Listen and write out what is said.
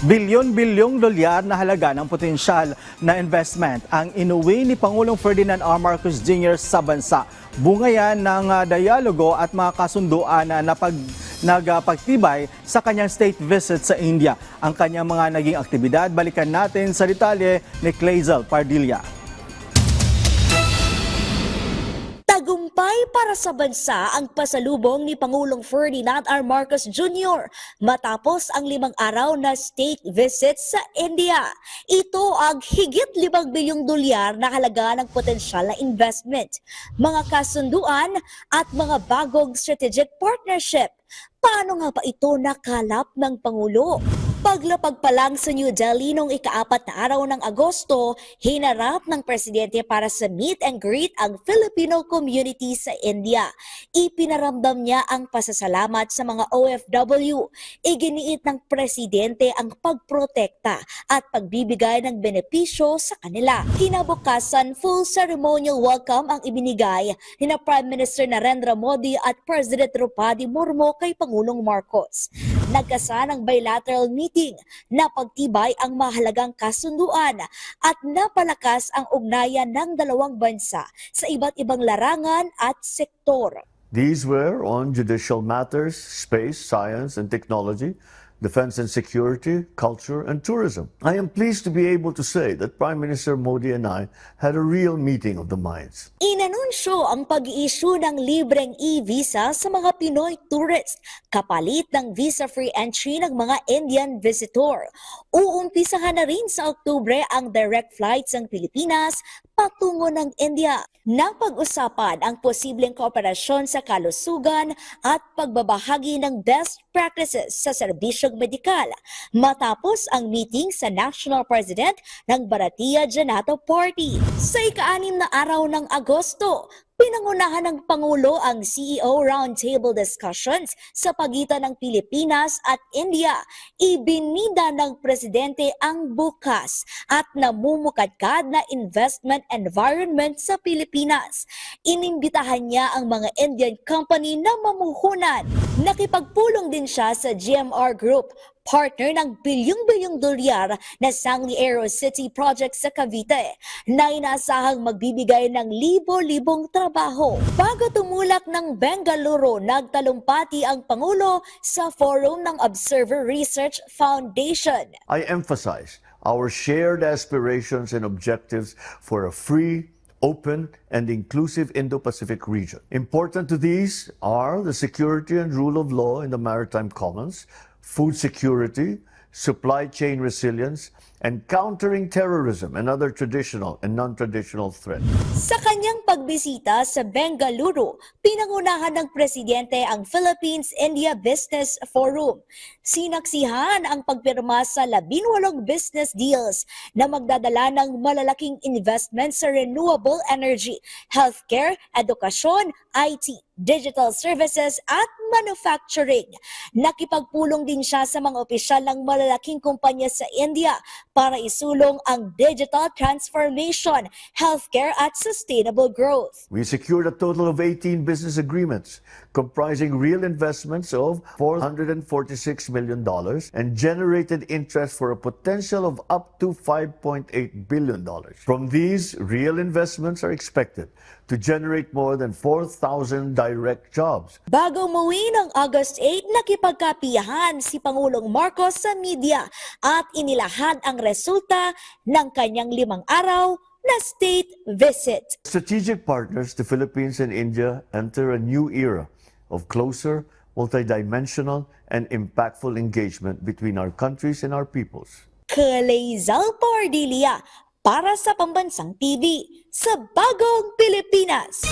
Bilyon-bilyong dolyar na halaga ng potensyal na investment ang inuwi ni Pangulong Ferdinand R. Marcos Jr. sa bansa. Bunga yan ng dialogo at mga kasunduan na nagpagtibay sa kanyang state visit sa India. Ang kanyang mga naging aktibidad, balikan natin sa detalye ni Clazel Pardilla. Tagumpay para sa bansa ang pasalubong ni Pangulong Ferdinand R. Marcos Jr. matapos ang 5 araw na state visit sa India. Ito ang higit 5 bilyong dolyar na halaga ng potensyal na investment, mga kasunduan at mga bagong strategic partnership. Paano nga ba ito nakalap ng Pangulo? Paglapag pa lang sa New Delhi noong ika-4 na araw ng Agosto, hinarap ng presidente para sa meet and greet ang Filipino community sa India. Ipinaramdam niya ang pasasalamat sa mga OFW. Iginiit ng presidente ang pagprotekta at pagbibigay ng benepisyo sa kanila. Kinabukasan, full ceremonial welcome ang ibinigay ni Prime Minister Narendra Modi at President Draupadi Murmu kay Pangulong Marcos. Nagkasa ng bilateral meeting na pagtibay ang mahalagang kasunduan at napalakas ang ugnayan ng dalawang bansa sa iba't ibang larangan at sektor. These were on judicial matters, space, science and technology, defense and security, culture and tourism. I am pleased to be able to say that Prime Minister Modi and I had a real meeting of the minds. Inanunsyo ang pag-i-issue ng libreng e-visa sa mga Pinoy tourist, kapalit ng visa-free entry ng mga Indian visitor. Uumpisahan na rin sa Oktubre ang direct flights ng Pilipinas patungo ng India. Napag-usapan ang posibleng kooperasyon sa kalusugan at pagbabahagi ng best practices sa serbisyong medikal matapos ang meeting sa National President ng Bharatiya Janata Party. Sa ika-6 na araw ng Agosto, pinangunahan ng Pangulo ang CEO Roundtable Discussions sa pagitan ng Pilipinas at India. Ibinida ng Presidente ang bukas at namumukadkad na investment environment sa Pilipinas. Inimbitahan niya ang mga Indian company na mamuhunan. Nakipagpulong din siya sa GMR Group, partner ng bilyong-bilyong dolyar na Sangli Aero City Project sa Cavite, na inaasahang magbibigay ng libo-libong trabaho. Bago tumulak ng Bengaluru, nagtalumpati ang Pangulo sa forum ng Observer Research Foundation. I emphasize our shared aspirations and objectives for a free, open, and inclusive Indo-Pacific region. Important to these are the security and rule of law in the Maritime Commons, food security, supply chain resilience, and countering terrorism and other traditional and non-traditional threats. Sa kanyang pagbisita sa Bengaluru, pinangunahan ng presidente ang Philippines-India Business Forum. Sinaksihan ang pagpirma sa 18 business deals na magdadala ng malalaking investment sa renewable energy, healthcare, edukasyon, IT, digital services at manufacturing. Nakipagpulong din siya sa mga opisyal ng malalaking kumpanya sa India para isulong ang digital transformation, healthcare at sustainable growth. We secured a total of 18 business agreements comprising real investments of $446 million and generated interest for a potential of up to $5.8 billion. From these, real investments are expected to generate more than 4,000 direct jobs. Bago umuwi ng August 8, nakipagkapiyahan si Pangulong Marcos sa media at inilahad ang resulta ng kanyang 5 araw na state visit. Strategic partners, the Philippines and India enter a new era of closer, multidimensional, and impactful engagement between our countries and our peoples. Clazel Pardilla para sa Pambansang TV sa Bagong Pilipinas.